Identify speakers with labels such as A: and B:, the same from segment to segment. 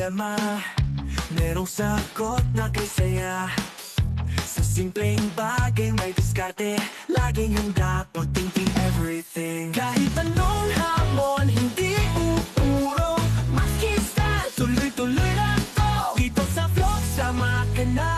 A: problema, merong sagot na kay saya. Sa simpleng bagay may diskarte, laging handa pag-thinking everything. Kahit anong hamon, hindi uurong makista, tuloy-tuloy lang to. Dito sa vlog, sama ka na.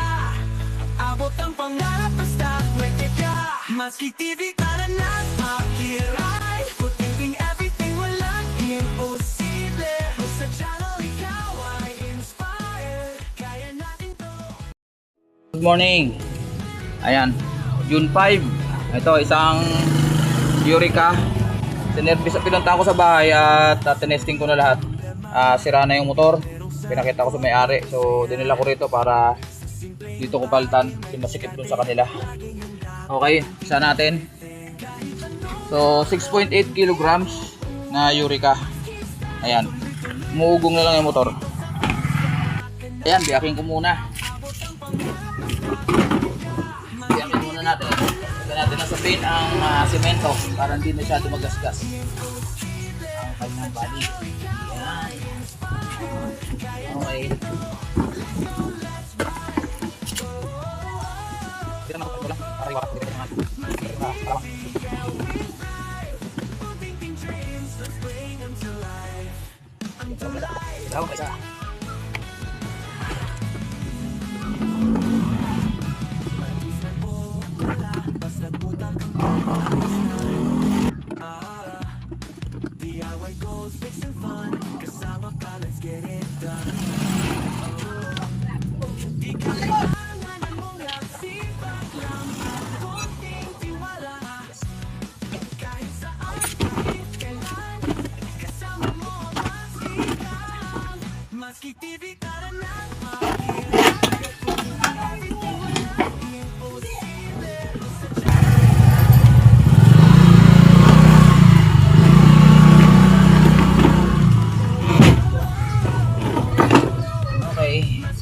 A: Abot ang pangarap, basta pwede ka. Maski TV, tara na, makiray. Pag-thinking everything, walang imposible. Sa channel, ikaw ay inspired. Kaya natin to.
B: Good morning. Ayan, June 5. Ito isang Eureka. Sinervice, pinunta ko sa bahay at tinesting ko na lahat. Sira na yung motor. Pinakita ko sa may-ari. So dinala ko rito para dito ko palitan. Masikip dun sa kanila. Okay, isa natin. So 6.8 kilograms na Eureka. Ayan, umuugong na lang yung motor. Ayan, biyakin ko muna. Biyakin muna natin. Lagyan natin na sa pin ang semento para hindi masyado magasgas ang kanyang body. Ayan. Okay. Hindi naman ako lang. Para iwakas. Hindi naman ako. Para isa. DIY goals, fixing fun. Kasama ka, let's get it done. Di ka kailangan mong nagsipag lang at konting tiwala. Kahit saan, kahit kailan, kasama mo masikap. Maski TV, tara na, makiray.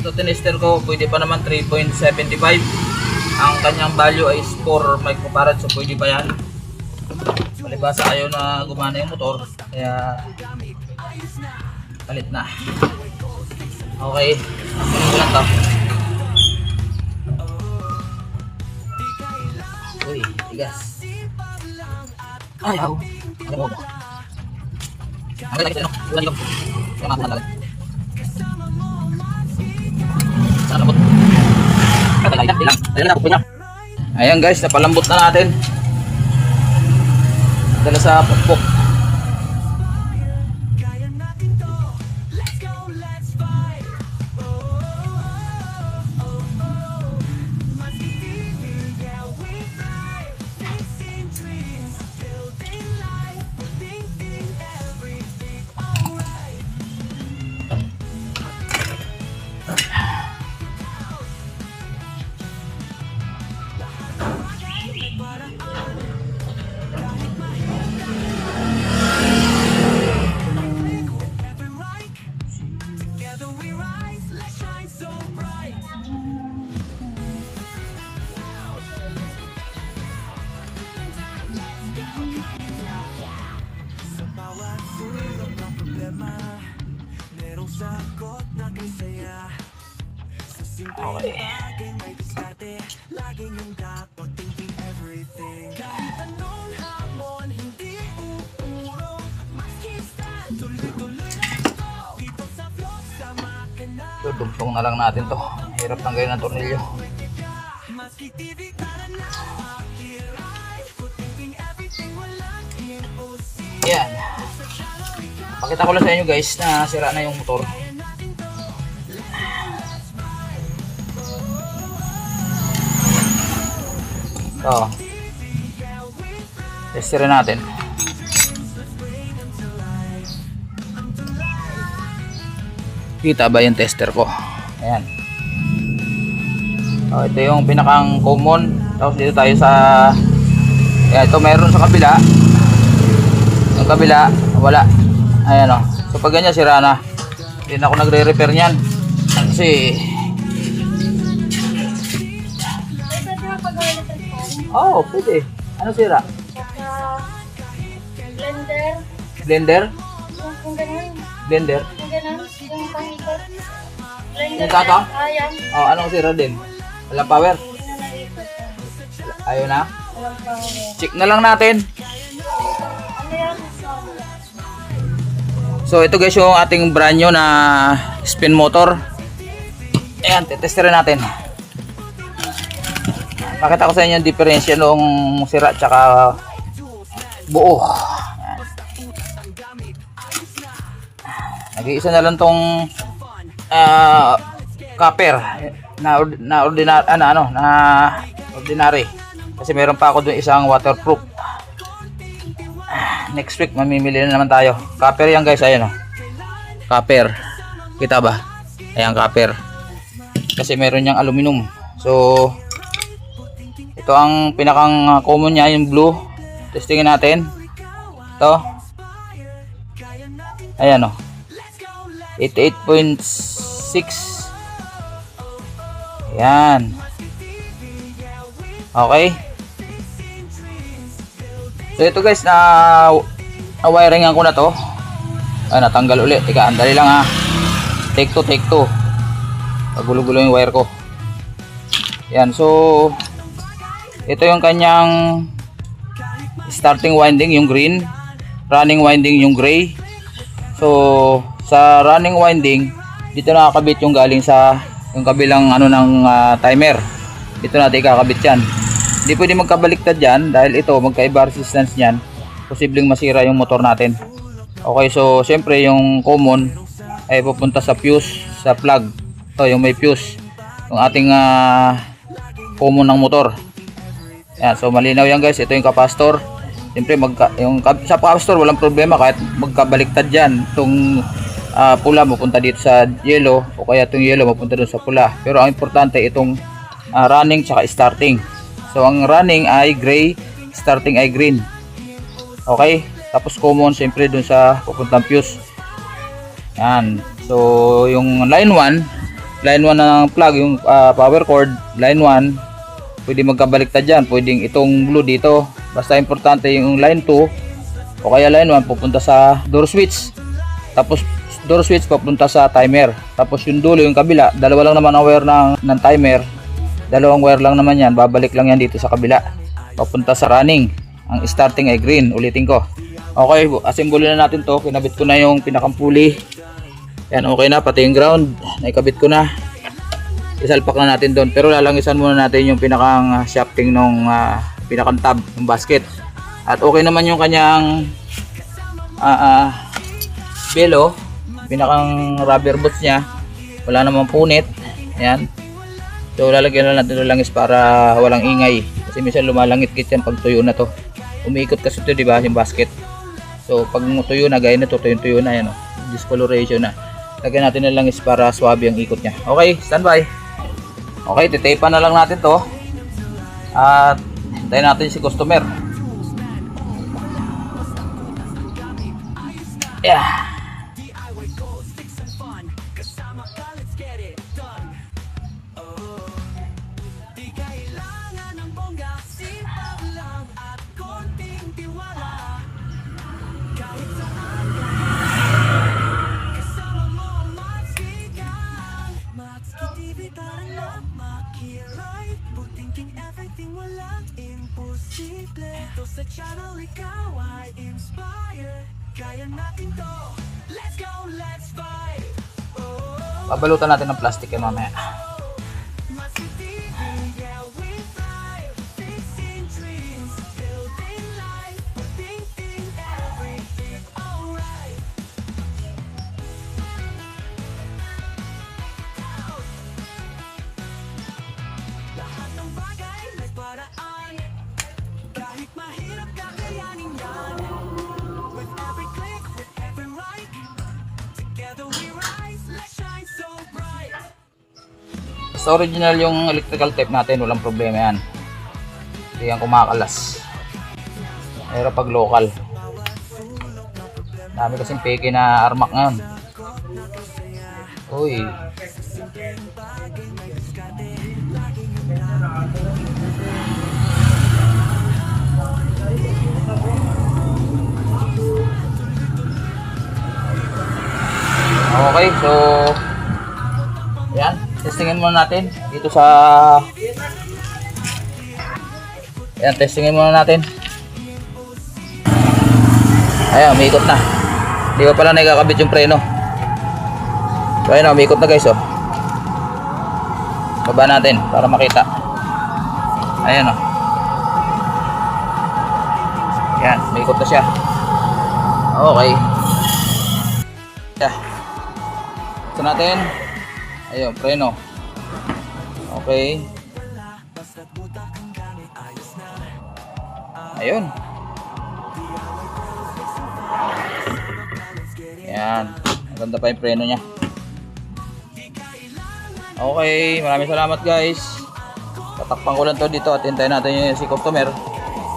B: So tinister ko, pwede pa naman 3.75. Ang kanyang value ay 4 microfarad, so pwede pa yan. Palibasa ayaw na gumana yung motor, kaya palit na. Okay, kunin ko lang to. Uy, tigas. Ayaw. Ano mo ba? Ang lagi sa'yo, no? Ilan yung mga ayan guys, napalambot na natin. Dala sa pukpok. Okay. So, dugtong na lang natin to. Hirap ng ganyan ng tornilyo. Yan. Pakita ko lang sa inyo guys na sira na yung motor. So, testerin natin. Kita ba yung tester ko? Ayan. So, ito yung pinakang common. Tapos dito tayo sa, ayan, ito meron sa kabila. Yung kabila, wala. Ayan o. So pag ganyan, sira na. Hindi na ako nagre-repair niyan. Kasi oh, pwede. Ano sira?
C: Blender.
B: Blender?
C: Kung ganun.
B: Blender.
C: Yung ganun, yung pang-ikot.
B: Yung tato?
C: Ayan.
B: Oh, anong sira din? Walang power?
C: Hindi na nag-ikot.
B: Ayaw na?
C: Walang power.
B: Check na lang natin.
C: Ano yan?
B: So ito guys yung ating brand new na spin motor. Ayan, tetesterin natin. Pakita ko sa inyo yung diferensya nung sira tsaka buo. Ayan. Nag-iisa na lang tong copper na ordinary. Kasi meron pa ako dun isang waterproof. Next week mamimili na naman tayo. Copper yan guys, ayan o. Copper. Kita ba? Ayan, copper. Kasi meron niyang aluminum. So ito ang pinakang common niya, yung blue. Testingin natin. Ito. Ayan o. 88.6. Ayan. Okay. So ito guys, na-wiringan ko na to. Ay, natanggal ulit. Teka, andali lang ha. Take 2, take 2. Pagulo-gulo yung wire ko. Yan, so ito yung kanyang starting winding, yung green. Running winding, yung gray. So sa running winding, dito nakakabit yung galing sa yung kabilang ano ng timer. Dito natin ikakabit yan. Hindi pwede magkabaliktad yan dahil ito magkaiba resistance niyan, posibleng masira yung motor natin. Okay, so syempre yung common ay pupunta sa fuse, sa plug. Ito yung may fuse, yung ating common ng motor. Yan, so malinaw yan guys. Ito yung capacitor. Syempre sa capacitor walang problema kahit magkabaliktad yan. Itong pula mapunta dito sa yellow o kaya itong yellow mapunta doon sa pula. Pero ang importante itong running tsaka starting. So ang running ay gray, starting ay green. Okay? Tapos common siyempre dun sa pupuntang fuse. Yan. So yung line 1 ng plug, yung power cord, line 1, pwede magkabaliktad dyan. Pwedeng itong blue dito. Basta importante yung line 2 o kaya line 1 pupunta sa door switch. Tapos door switch papunta sa timer. Tapos yung dulo, yung kabila, dalawa lang naman ang wire ng timer. Dalawang wire lang naman yan, babalik lang yan dito sa kabila papunta sa running. Ang starting ay green, ulitin ko. Okay, assemble na natin to. Kinabit ko na yung pinakampuli. Yan, okay na, pati yung ground naikabit ko na. Isalpak na natin doon, pero lalangisan muna natin yung pinakang shafting nung pinakang tab ng basket. At okay naman yung kanyang belo, pinakang rubber boots nya, wala namang punit. Yan. So lalagyan na natin ng langis para walang ingay. Kasi minsan lumalangit-git yan pag tuyo na to. Umiikot kasi ito, di ba, yung basket. So pag tuyo na, gaya nito, tuyo na yan, discoloration na. Lagyan natin ng langis para swabe ang ikot niya. Okay, standby. Okay, titaypan na lang natin to. At hintayin natin si customer. Yeah.
A: Sa channel ikaw ay inspired. Kaya natin to. Let's go, let's fight.
B: Babalutan natin ng plastic yan mamaya. Sa original yung electrical tape natin, walang problema yan. Hindi yan kumakalas. Pero pag local, dami kasing peke na armak ngayon. Uy. Okay, so yan, testingin muna natin dito sa yan, testingin muna natin. Ayan, umiikot na. Di ba pala nakakabit yung preno? So ayun, umiikot na guys, oh. Baba natin para makita. Ayan, oh. Yan, umiikot na siya. Okay. Yeah. Ito natin. Ayun, preno. Okay. Ayun. Yan. Maganda pa yung preno niya. Okay, maraming salamat guys. Tatakpan ko lang to dito at hintayin natin yung si customer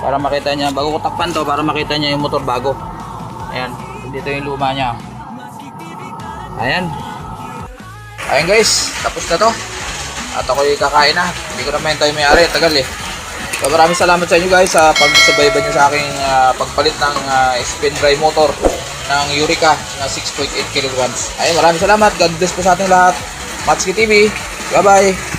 B: para makita niya. Bago ko takpan to para makita niya yung motor bago. Ayan, dito yung luma niya. Ayan. Ayan guys, tapos na to. At ako'y kakain na. Hindi ko na maintay may-ari, tagal eh. So maraming salamat sa inyo guys sa pagsubayban nyo sa aking pagpalit ng spin drive motor ng Eureka na 6.8 kilograms. Ayun, maraming salamat. God bless po sa ating lahat. Matsuki TV. Bye bye.